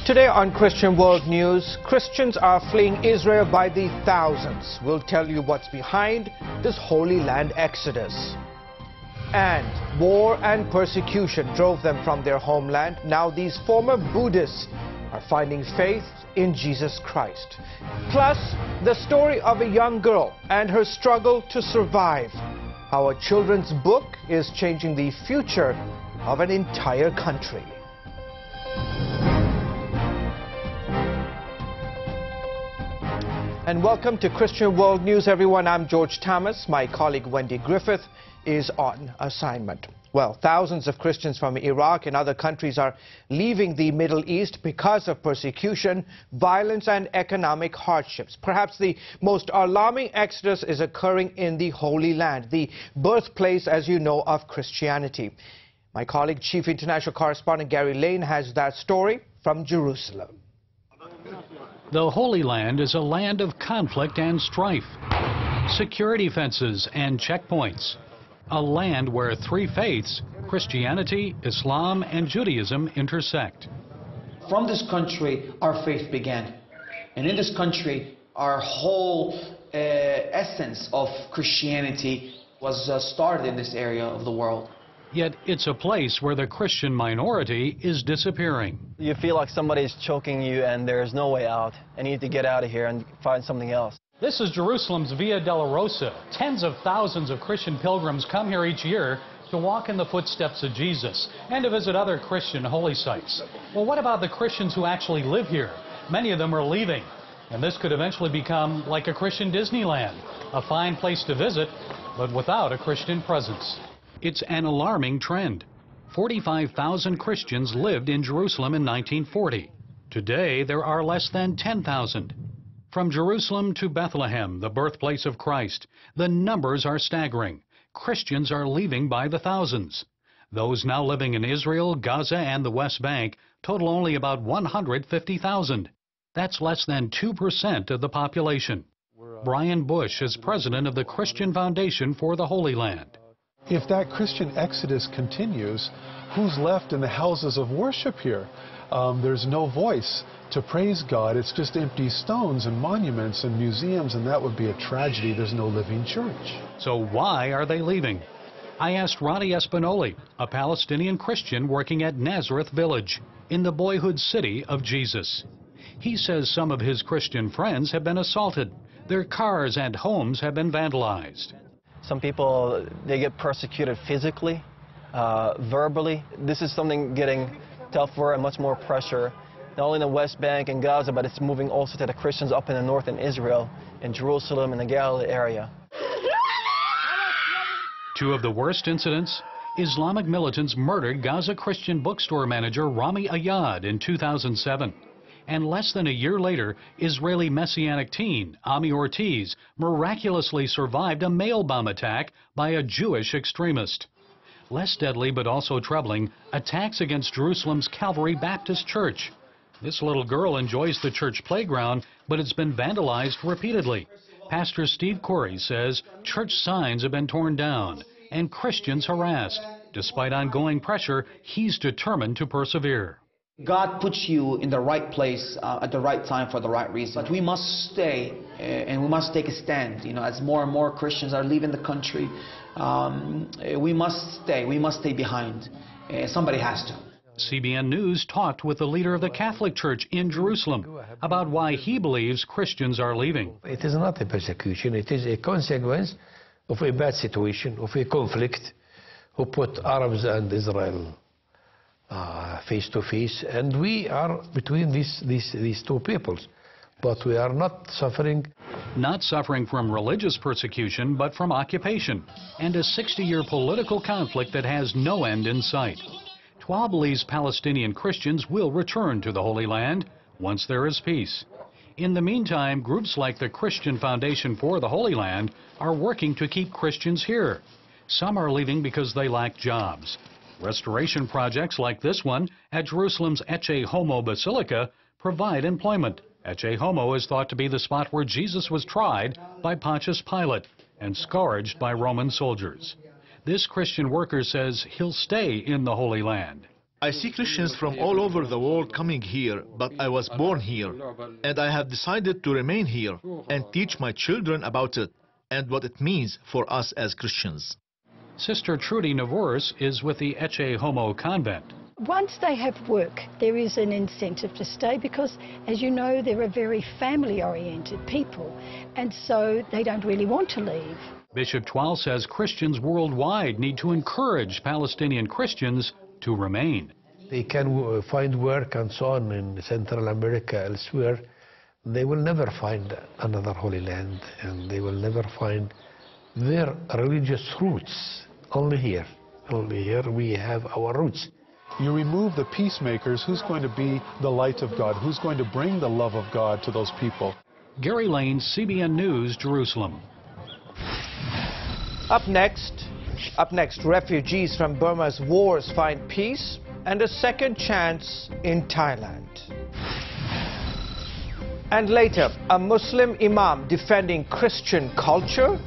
Today on Christian World News, Christians are fleeing Israel by the thousands. We'll tell you what's behind this Holy Land exodus. And war and persecution drove them from their homeland. Now these former Buddhists are finding faith in Jesus Christ. Plus, the story of a young girl and her struggle to survive. How a children's book is changing the future of an entire country. And welcome to Christian World News, everyone. I'm George Thomas. My colleague Wendy Griffith is on assignment. Well, thousands of Christians from Iraq and other countries are leaving the Middle East because of persecution, violence, and economic hardships. Perhaps the most alarming exodus is occurring in the Holy Land, the birthplace, as you know, of Christianity. My colleague, Chief International Correspondent Gary Lane, has that story from Jerusalem. The Holy Land is a land of conflict and strife, security fences and checkpoints. A land where three faiths, Christianity, Islam, and Judaism, intersect. From this country, our faith began. And in this country, our whole essence of Christianity was started in this area of the world. Yet it's a place where the Christian minority is disappearing. You feel like somebody's choking you and there's no way out. I need to get out of here and find something else. This is Jerusalem's Via Dolorosa. Tens of thousands of Christian pilgrims come here each year to walk in the footsteps of Jesus and to visit other Christian holy sites. Well, what about the Christians who actually live here? Many of them are leaving, and this could eventually become like a Christian Disneyland, a fine place to visit, but without a Christian presence. It's an alarming trend. 45,000 Christians lived in Jerusalem in 1940. Today, there are less than 10,000. From Jerusalem to Bethlehem, the birthplace of Christ, the numbers are staggering. Christians are leaving by the thousands. Those now living in Israel, Gaza, and the West Bank total only about 150,000. That's less than 2% of the population. Brian Bush is president of the Christian Foundation for the Holy Land. If that Christian exodus continues, who's left in the houses of worship here? There's no voice to praise God. It's just empty stones and monuments and museums, and that would be a tragedy. There's no living church. So why are they leaving? I asked Ronnie Espinoli, a Palestinian Christian working at Nazareth Village in the boyhood city of Jesus. He says some of his Christian friends have been assaulted. Their cars and homes have been vandalized. Some people, they get persecuted physically, verbally. This is something getting tougher and much more pressure, not only in the West Bank and Gaza, but it's moving also to the Christians up in the north in Israel, in Jerusalem, and the Galilee area. Two of the worst incidents, Islamic militants murdered Gaza Christian bookstore manager Rami Ayad in 2007. And less than a year later, Israeli Messianic teen Ami Ortiz miraculously survived a mail bomb attack by a Jewish extremist. Less deadly but also troubling, attacks against Jerusalem's Calvary Baptist Church. This little girl enjoys the church playground, but it's been vandalized repeatedly. Pastor Steve Corey says church signs have been torn down and Christians harassed. Despite ongoing pressure, he's determined to persevere. God puts you in the right place at the right time for the right reason. But we must stay and we must take a stand. You know, as more and more Christians are leaving the country, we must stay behind. Somebody has to. CBN News talked with the leader of the Catholic Church in Jerusalem about why he believes Christians are leaving. It is not a persecution, it is a consequence of a bad situation, of a conflict who put Arabs and Israel face to face, and we are between these two peoples, but we are not suffering. Not suffering from religious persecution, but from occupation and a 60-year political conflict that has no end in sight. TWA believes Palestinian Christians will return to the Holy Land once there is peace. In the meantime, groups like the Christian Foundation for the Holy Land are working to keep Christians here. Some are leaving because they lack jobs. Restoration projects like this one at Jerusalem's Ecce Homo Basilica provide employment. Ecce Homo is thought to be the spot where Jesus was tried by Pontius Pilate and scourged by Roman soldiers. This Christian worker says he'll stay in the Holy Land. I see Christians from all over the world coming here, but I was born here, and I have decided to remain here and teach my children about it and what it means for us as Christians. Sister Trudy Navouris is with the Ecce Homo Convent. Once they have work, there is an incentive to stay because, as you know, they're a very family-oriented people, and so they don't really want to leave. Bishop Twal says Christians worldwide need to encourage Palestinian Christians to remain. They can find work and so on in Central America, elsewhere. They will never find another Holy Land, and they will never find their religious roots. Only here we have our roots. You remove the peacemakers, who's going to be the light of God? Who's going to bring the love of God to those people? Gary Lane, CBN News, Jerusalem. Up next, refugees from Burma's wars find peace and a second chance in Thailand. And later, a Muslim imam defending Christian culture.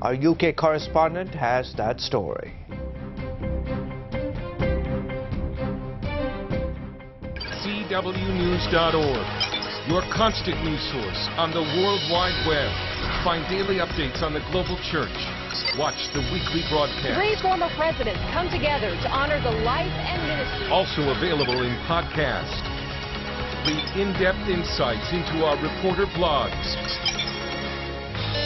Our UK correspondent has that story. CWNews.org, your constant news source on the World Wide Web. Find daily updates on the global church. Watch the weekly broadcast. 3 former presidents come together to honor the life and ministry. Also available in podcast. Read in-depth insights into our reporter blogs.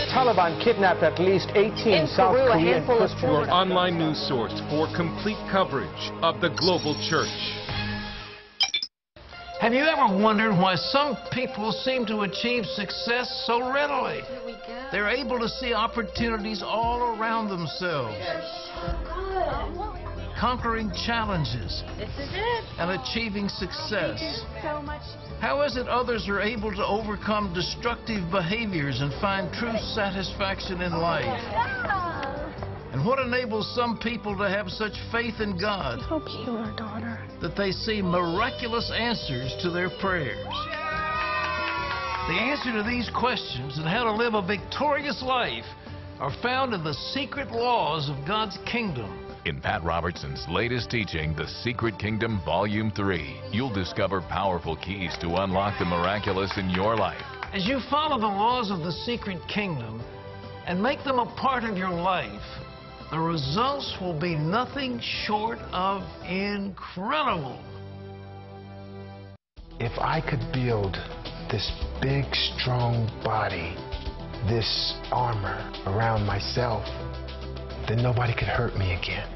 Taliban kidnapped at least 18 South Korean Christians. Your online news source for complete coverage of the global church. Have you ever wondered why some people seem to achieve success so readily? They're able to see opportunities all around themselves, conquering challenges and achieving success. How is it others are able to overcome destructive behaviors and find true satisfaction in life? And what enables some people to have such faith in God that they see miraculous answers to their prayers? The answer to these questions and how to live a victorious life are found in the secret laws of God's kingdom. In Pat Robertson's latest teaching, The Secret Kingdom Volume 3, you'll discover powerful keys to unlock the miraculous in your life. As you follow the laws of the secret kingdom and make them a part of your life, the results will be nothing short of incredible. If I could build this big, strong body, this armor around myself, then nobody could hurt me again.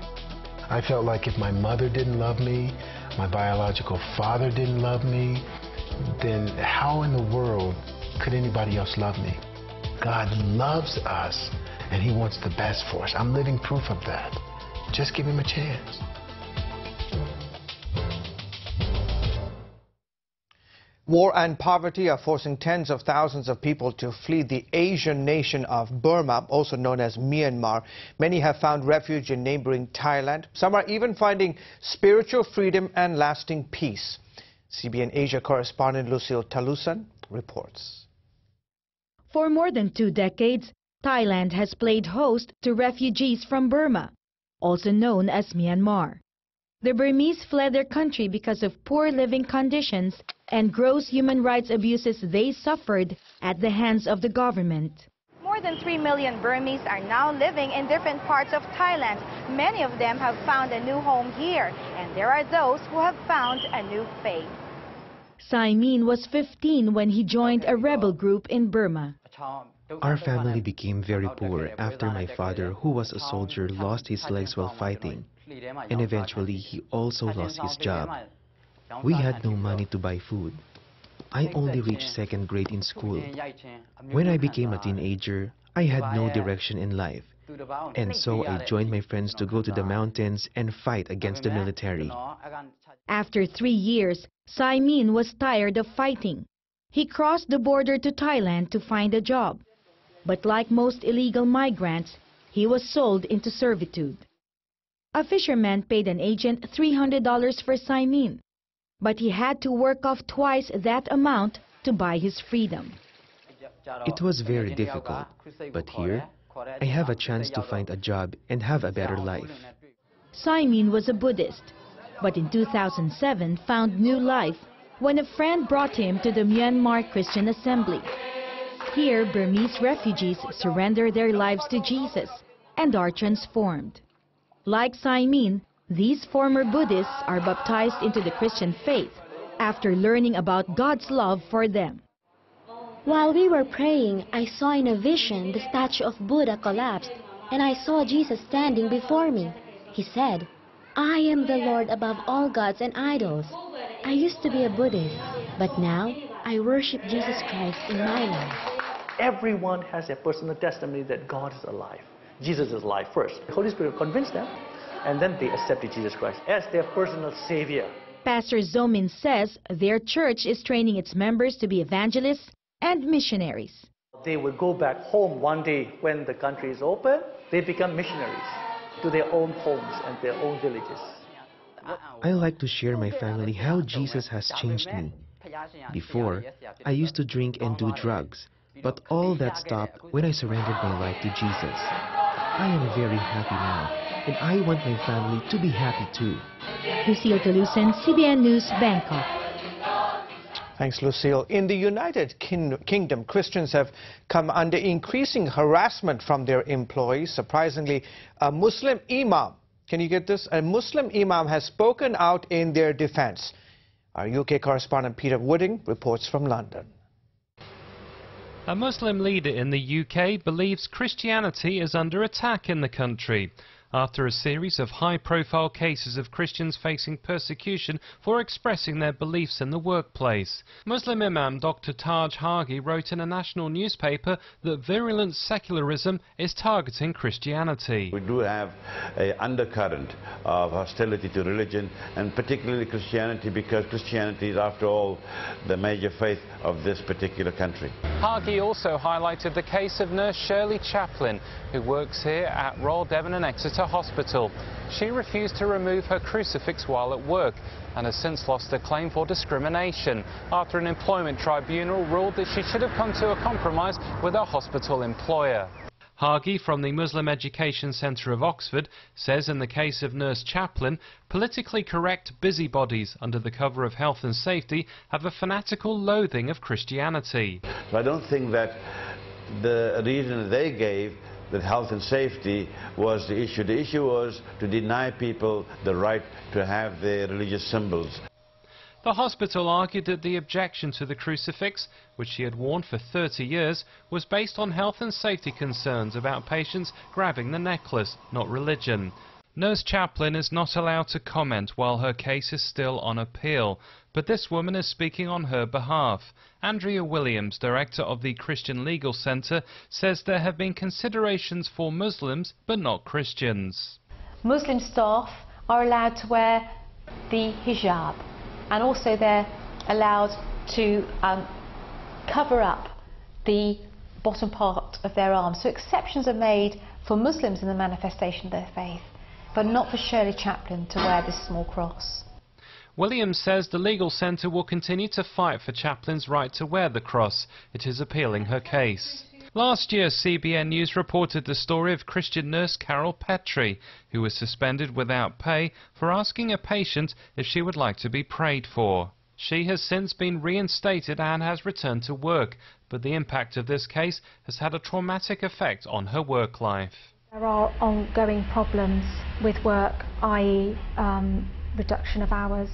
I felt like if my mother didn't love me, my biological father didn't love me, then how in the world could anybody else love me? God loves us, and He wants the best for us. I'm living proof of that. Just give Him a chance. War and poverty are forcing tens of thousands of people to flee the Asian nation of Burma, also known as Myanmar. Many have found refuge in neighboring Thailand. Some are even finding spiritual freedom and lasting peace. CBN Asia correspondent Lucille Talusan reports. For more than 2 decades, Thailand has played host to refugees from Burma, also known as Myanmar. The Burmese fled their country because of poor living conditions and gross human rights abuses they suffered at the hands of the government. More than 3 million Burmese are now living in different parts of Thailand. Many of them have found a new home here, and there are those who have found a new faith. Sai Min was 15 when he joined a rebel group in Burma. Our family became very poor after my father, who was a soldier, lost his legs while fighting, and eventually he also lost his job. We had no money to buy food. I only reached 2nd grade in school. When I became a teenager, I had no direction in life, and so I joined my friends to go to the mountains and fight against the military. After 3 years, Sai Min was tired of fighting. He crossed the border to Thailand to find a job. But like most illegal migrants, he was sold into servitude. A fisherman paid an agent $300 for Sai Min, but he had to work off twice that amount to buy his freedom. It was very difficult, but here, I have a chance to find a job and have a better life. Sai Min was a Buddhist. but in 2007 found new life when a friend brought him to the Myanmar Christian Assembly. Here, Burmese refugees surrender their lives to Jesus and are transformed. Like Sai Min, these former Buddhists are baptized into the Christian faith after learning about God's love for them. While we were praying, I saw in a vision the statue of Buddha collapsed, and I saw Jesus standing before me. He said, "I am the Lord above all gods and idols." I used to be a Buddhist, but now I worship Jesus Christ in my life. Everyone has a personal testimony that God is alive. Jesus is alive first. The Holy Spirit convinced them, and then they accepted Jesus Christ as their personal Savior. Pastor Zomin says their church is training its members to be evangelists and missionaries. They will go back home one day when the country is open. They become missionaries to their own homes and their own villages. I like to share my family how Jesus has changed me. Before, I used to drink and do drugs, but all that stopped when I surrendered my life to Jesus. I am very happy now, and I want my family to be happy too. Lucille Talusan, CBN News, Bangkok. Thanks, Lucille. In the United Kingdom, Christians have come under increasing harassment from their employees. Surprisingly, a Muslim imam, can you get this? A Muslim imam has spoken out in their defense. Our UK correspondent Peter Wooding reports from London. A Muslim leader in the UK believes Christianity is under attack in the country after a series of high-profile cases of Christians facing persecution for expressing their beliefs in the workplace. Muslim Imam Dr. Taj Hagi wrote in a national newspaper that virulent secularism is targeting Christianity. We do have an undercurrent of hostility to religion, and particularly Christianity, because Christianity is, after all, the major faith of this particular country. Hagi also highlighted the case of nurse Shirley Chaplin, who works here at Royal Devon and Exeter Hospital. She refused to remove her crucifix while at work and has since lost her claim for discrimination after an employment tribunal ruled that she should have come to a compromise with her hospital employer. Hagi from the Muslim Education Centre of Oxford says in the case of Nurse Chaplin, politically correct busybodies under the cover of health and safety have a fanatical loathing of Christianity. I don't think that the reason they gave, that health and safety, was the issue. The issue was to deny people the right to have their religious symbols. The hospital argued that the objection to the crucifix, which she had worn for 30 years, was based on health and safety concerns about patients grabbing the necklace, not religion. Nurse Chaplin is not allowed to comment while her case is still on appeal, but this woman is speaking on her behalf. Andrea Williams, director of the Christian Legal Centre, says there have been considerations for Muslims but not Christians. Muslim staff are allowed to wear the hijab, and also they're allowed to cover up the bottom part of their arms. So exceptions are made for Muslims in the manifestation of their faith, but not for Shirley Chaplin to wear this small cross. Williams says the legal centre will continue to fight for Chaplin's right to wear the cross. It is appealing her case. Last year, CBN News reported the story of Christian nurse Carol Petrie, who was suspended without pay for asking a patient if she would like to be prayed for. She has since been reinstated and has returned to work, but the impact of this case has had a traumatic effect on her work life. There are ongoing problems with work, i.e. reduction of hours,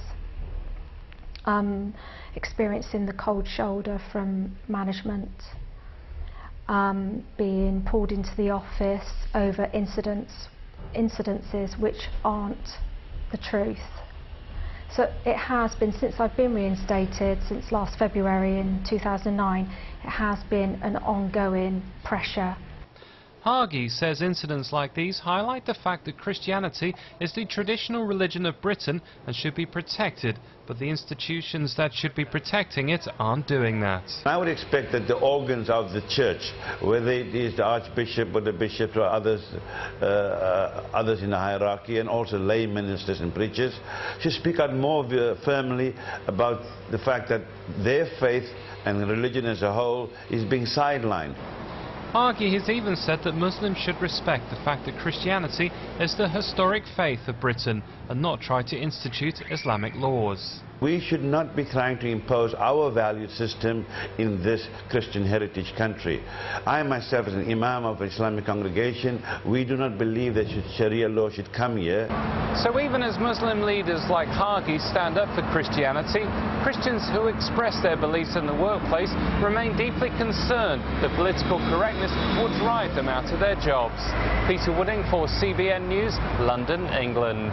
experiencing the cold shoulder from management, being pulled into the office over incidences which aren't the truth. So it has been, since I've been reinstated, since last February in 2009, it has been an ongoing pressure. Hagi says incidents like these highlight the fact that Christianity is the traditional religion of Britain and should be protected, but the institutions that should be protecting it aren't doing that. I would expect that the organs of the church, whether it is the Archbishop or the bishops or others in the hierarchy, and also lay ministers and preachers, should speak out more firmly about the fact that their faith and religion as a whole is being sidelined. Hagi has even said that Muslims should respect the fact that Christianity is the historic faith of Britain and not try to institute Islamic laws. We should not be trying to impose our value system in this Christian heritage country. I myself, as an imam of an Islamic congregation, we do not believe that Sharia law should come here. So even as Muslim leaders like Hagi stand up for Christianity, Christians who express their beliefs in the workplace remain deeply concerned that political correctness will drive them out of their jobs. Peter Wooding for CBN News, London, England.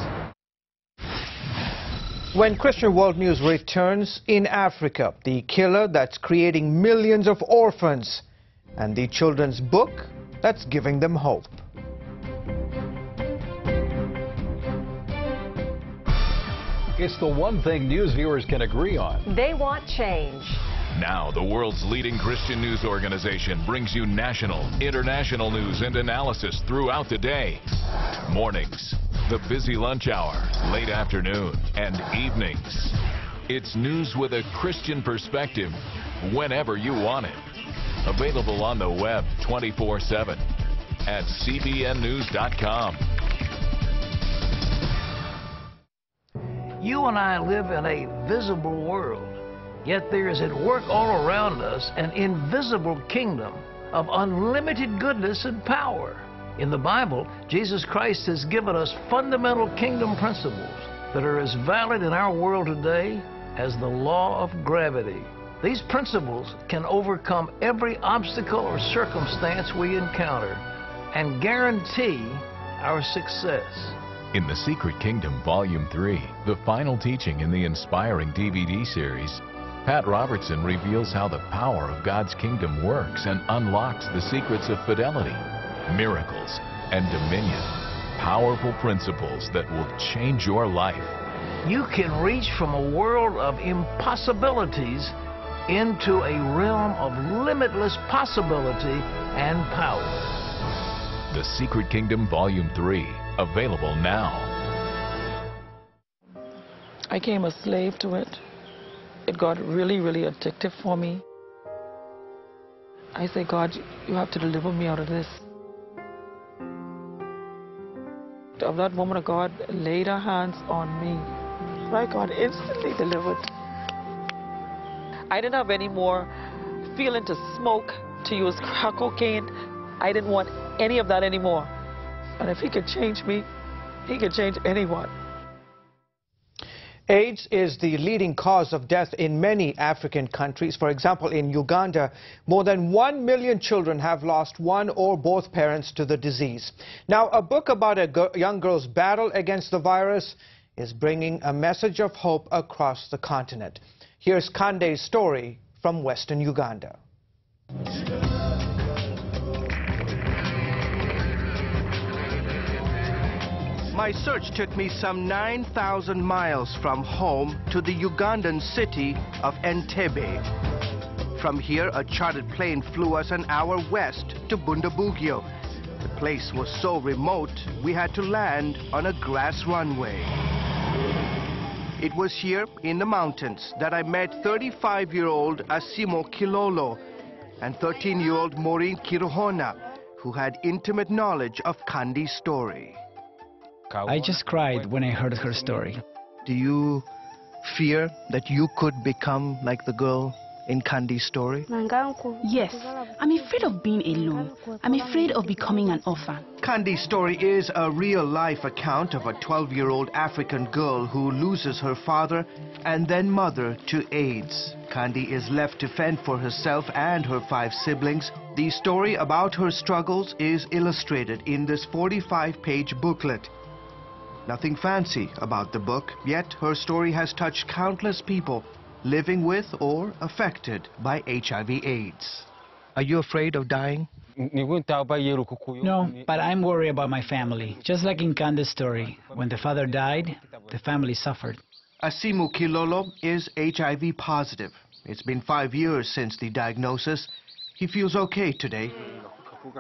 When Christian World News returns, in Africa, the killer that's creating millions of orphans, and the children's book that's giving them hope. It's the one thing news viewers can agree on. They want change. Now, the world's leading Christian news organization brings you national, international news and analysis throughout the day. Mornings, the busy lunch hour, late afternoon, and evenings. It's news with a Christian perspective whenever you want it. Available on the web 24/7 at cbnnews.com. You and I live in a visible world, yet there is at work all around us an invisible kingdom of unlimited goodness and power. In the Bible, Jesus Christ has given us fundamental kingdom principles that are as valid in our world today as the law of gravity. These principles can overcome every obstacle or circumstance we encounter and guarantee our success. In The Secret Kingdom Volume 3, the final teaching in the inspiring DVD series, Pat Robertson reveals how the power of God's kingdom works and unlocks the secrets of fidelity, miracles, and dominion. Powerful principles that will change your life. You can reach from a world of impossibilities into a realm of limitless possibility and power. The Secret Kingdom Volume 3, available now. I became a slave to it. It got really, really addictive for me. I said, God, you have to deliver me out of this. That woman of God laid her hands on me. My God instantly delivered. I didn't have any more feeling to smoke, to use crack cocaine. I didn't want any of that anymore. And if he could change me, he could change anyone. AIDS is the leading cause of death in many African countries. For example, in Uganda, more than 1 million children have lost one or both parents to the disease. Now, a book about a young girl's battle against the virus is bringing a message of hope across the continent. Here's Kande's story from Western Uganda. My search took me some 9,000 miles from home to the Ugandan city of Entebbe. From here, a chartered plane flew us an hour west to Bundabugyo. The place was so remote, we had to land on a grass runway. It was here in the mountains that I met 35-year-old Asimo Kilolo and 13-year-old Maureen Kiruhona, who had intimate knowledge of Kandi's story. I just cried when I heard her story. Do you fear that you could become like the girl in Kandi's story? Yes, I'm afraid of being alone. I'm afraid of becoming an orphan. Kandi's story is a real-life account of a 12-year-old African girl who loses her father and then mother to AIDS. Kandi is left to fend for herself and her 5 siblings. The story about her struggles is illustrated in this 45-page booklet. Nothing fancy about the book, yet her story has touched countless people living with or affected by HIV/AIDS. Are you afraid of dying? No, but I'm worried about my family. Just like in Kandi's story, when the father died, the family suffered. Asimu Kilolo is HIV positive. It's been 5 years since the diagnosis. He feels okay today.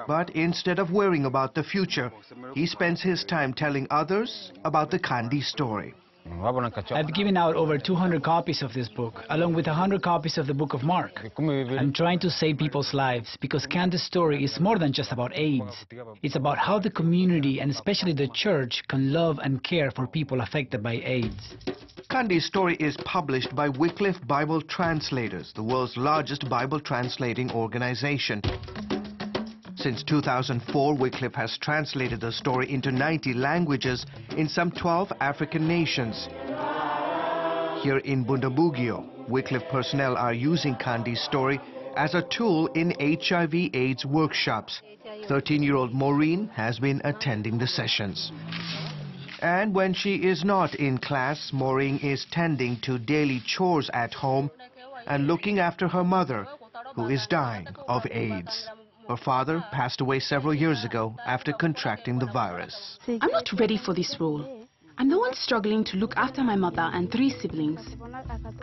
But instead of worrying about the future, he spends his time telling others about the Kandi story. I've given out over 200 copies of this book, along with 100 copies of the Book of Mark. I'm trying to save people's lives because Candace's story is more than just about AIDS. It's about how the community, and especially the church, can love and care for people affected by AIDS. Candy's story is published by Wycliffe Bible Translators, the world's largest Bible translating organization. Since 2004, Wycliffe has translated the story into 90 languages in some 12 African nations. Here in Bundabugyo, Wycliffe personnel are using Candy's story as a tool in HIV/AIDS workshops. 13-year-old Maureen has been attending the sessions. And when she is not in class, Maureen is tending to daily chores at home and looking after her mother, who is dying of AIDS. Her father passed away several years ago after contracting the virus. I'm not ready for this role. I'm the one struggling to look after my mother and 3 siblings.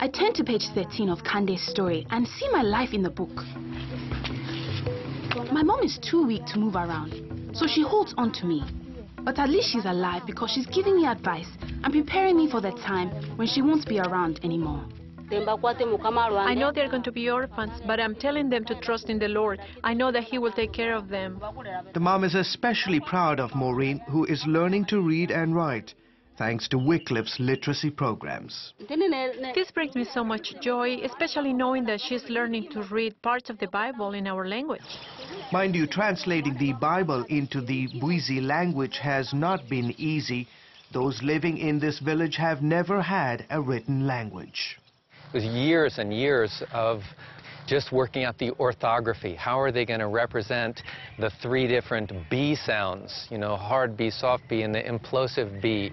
I turn to page 13 of Candace's story and see my life in the book. My mom is too weak to move around, so she holds on to me. But at least she's alive because she's giving me advice and preparing me for the time when she won't be around anymore. I know they're going to be orphans, but I'm telling them to trust in the Lord. I know that He will take care of them. The mom is especially proud of Maureen, who is learning to read and write, thanks to Wycliffe's literacy programs. This brings me so much joy, especially knowing that she's learning to read parts of the Bible in our language. Mind you, translating the Bible into the Bwizi language has not been easy. Those living in this village have never had a written language. It was years and years of just working out the orthography. How are they going to represent the 3 different B sounds, you know, hard B, soft B, and the implosive B.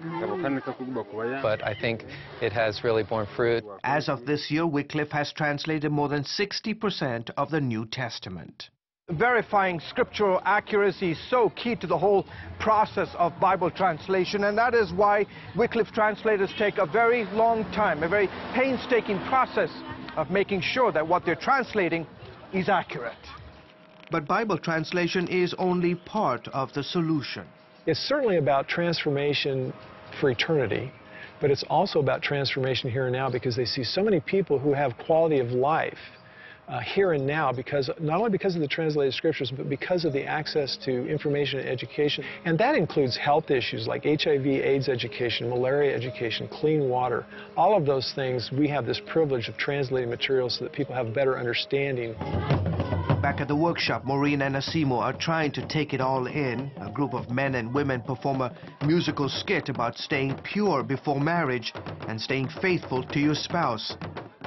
But I think it has really borne fruit. As of this year, Wycliffe has translated more than 60% of the New Testament. Verifying scriptural accuracy is so key to the whole process of Bible translation, and that is why Wycliffe translators take a very long time, a very painstaking process of making sure that what they're translating is accurate. But Bible translation is only part of the solution. It's certainly about transformation for eternity, but it's also about transformation here and now, because they see so many people who have quality of life here and now, because not only because of the translated scriptures, but because of the access to information and education. And that includes health issues like HIV/AIDS education, malaria education, clean water. All of those things, we have this privilege of translating materials so that people have better understanding. Back at the workshop, Maureen and Asimo are trying to take it all in. A group of men and women perform a musical skit about staying pure before marriage and staying faithful to your spouse.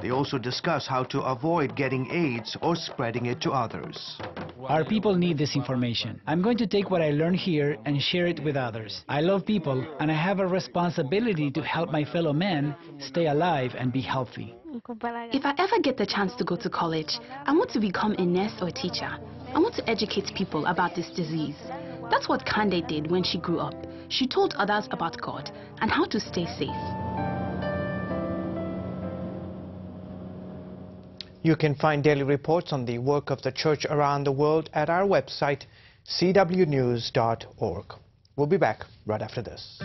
They also discuss how to avoid getting AIDS or spreading it to others. Our people need this information. I'm going to take what I learned here and share it with others. I love people, and I have a responsibility to help my fellow men stay alive and be healthy. If I ever get the chance to go to college, I want to become a nurse or a teacher. I want to educate people about this disease. That's what Kande did when she grew up. She told others about God and how to stay safe. You can find daily reports on the work of the church around the world at our website, cwnews.org. We'll be back right after this.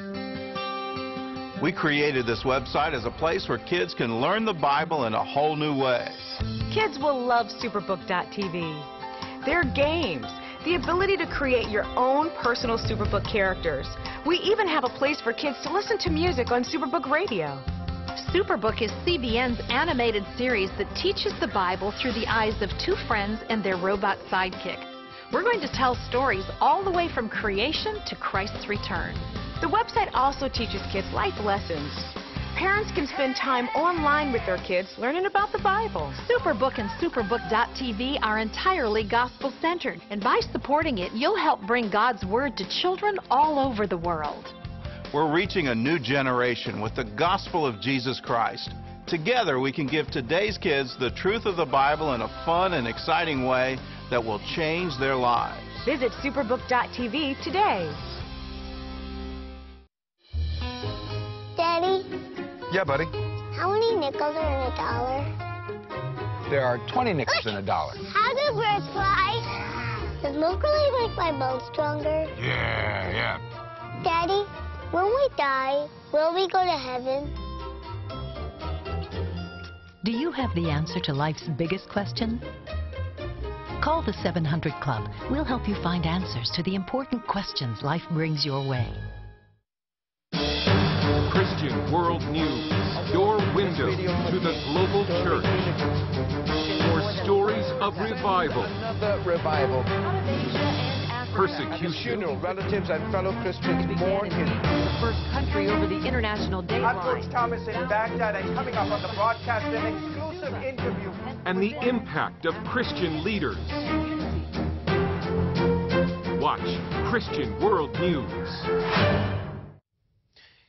We created this website as a place where kids can learn the Bible in a whole new way. Kids will love Superbook.tv. Their games, the ability to create your own personal Superbook characters. We even have a place for kids to listen to music on Superbook Radio. Superbook is CBN's animated series that teaches the Bible through the eyes of 2 friends and their robot sidekick. We're going to tell stories all the way from creation to Christ's return. The website also teaches kids life lessons. Parents can spend time online with their kids learning about the Bible. Superbook and Superbook.tv are entirely gospel-centered, and by supporting it, you'll help bring God's Word to children all over the world. We're reaching a new generation with the gospel of Jesus Christ. Together, we can give today's kids the truth of the Bible in a fun and exciting way that will change their lives. Visit Superbook.tv today. Daddy? Yeah, buddy? How many nickels are in $1? There are 20 nickels in $1. How do birds fly? Does milk really make my bones stronger? Yeah. Daddy, when we die, Will we go to heaven? Do you have the answer to life's biggest question? Call the 700 Club. We'll help you find answers to the important questions life brings your way. Christian World News, your window to the global church. For stories of revival, persecution, relatives and fellow Christians mourn his the first country over the international date I'm line. Coach Thomas in Baghdad, and coming up on the broadcast, an exclusive interview. and the impact of Christian leaders. Watch Christian World News.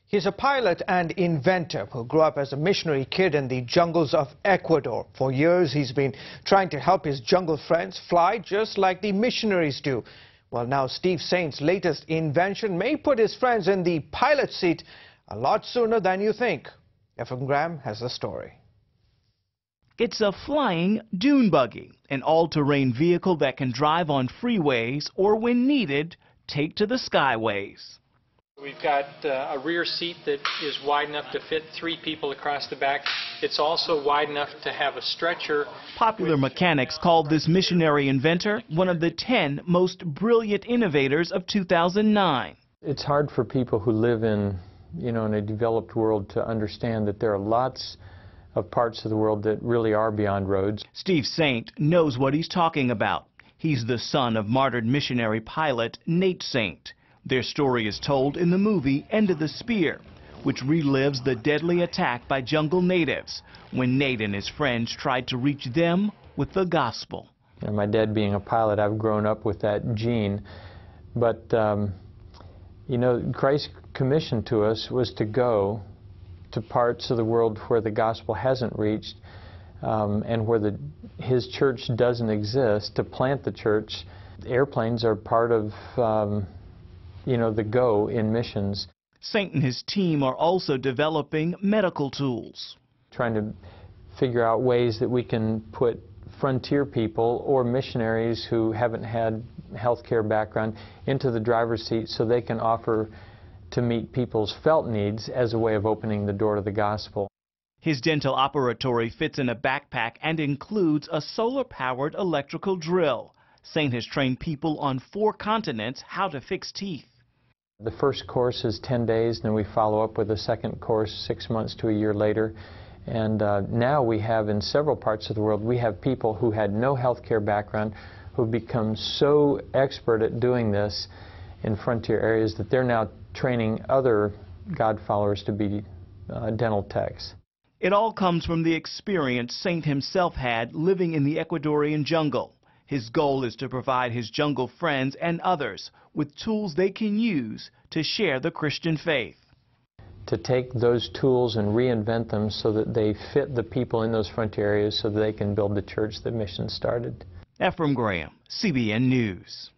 He's a pilot and inventor who grew up as a missionary kid in the jungles of Ecuador. For years, he's been trying to help his jungle friends fly just like the missionaries do. Well, now Steve Saint's latest invention may put his friends in the pilot seat a lot sooner than you think. Ephraim Graham has the story. It's a flying dune buggy, an all-terrain vehicle that can drive on freeways or, when needed, take to the skyways. We've got a rear seat that is wide enough to fit 3 people across the back. It's also wide enough to have a stretcher. Popular Mechanics called this missionary inventor one of the 10 most brilliant innovators of 2009. It's hard for people who live in a developed world to understand that there are lots of parts of the world that really are beyond roads. Steve Saint knows what he's talking about. He's the son of martyred missionary pilot Nate Saint. Their story is told in the movie End of the Spear, which relives the deadly attack by jungle natives when Nate and his friends tried to reach them with the gospel. And my dad being a pilot, I've grown up with that gene. But, Christ's commission to us was to go to parts of the world where the gospel hasn't reached and where his church doesn't exist, to plant the church. Airplanes are part of the go in missions. Saint and his team are also developing medical tools. Trying to figure out ways that we can put frontier people or missionaries who haven't had healthcare background into the driver's seat so they can offer to meet people's felt needs as a way of opening the door to the gospel. His dental operatory fits in a backpack and includes a solar-powered electrical drill. Saint has trained people on 4 continents how to fix teeth. The first course is 10 days, and then we follow up with a second course 6 months to a year later. And now we have, in several parts of the world, we have people who had no healthcare background who've become so expert at doing this in frontier areas that they're now training other God followers to be dental techs. It all comes from the experience Saint himself had living in the Ecuadorian jungle. His goal is to provide his jungle friends and others with tools they can use to share the Christian faith. To take those tools and reinvent them so that they fit the people in those frontier areas so that they can build the church that Mission started. Ephraim Graham, CBN News.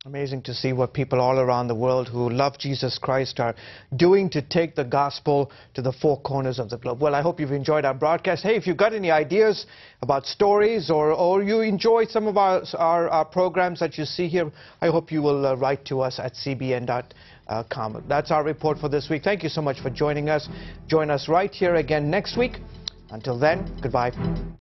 Amazing to see what people all around the world who love Jesus Christ are doing to take the gospel to the 4 corners of the globe. Well, I hope you've enjoyed our broadcast. Hey, if you've got any ideas about stories or you enjoy some of our programs that you see here, I hope you will write to us at cbn.com. That's our report for this week. Thank you so much for joining us. Join us right here again next week. Until then, goodbye.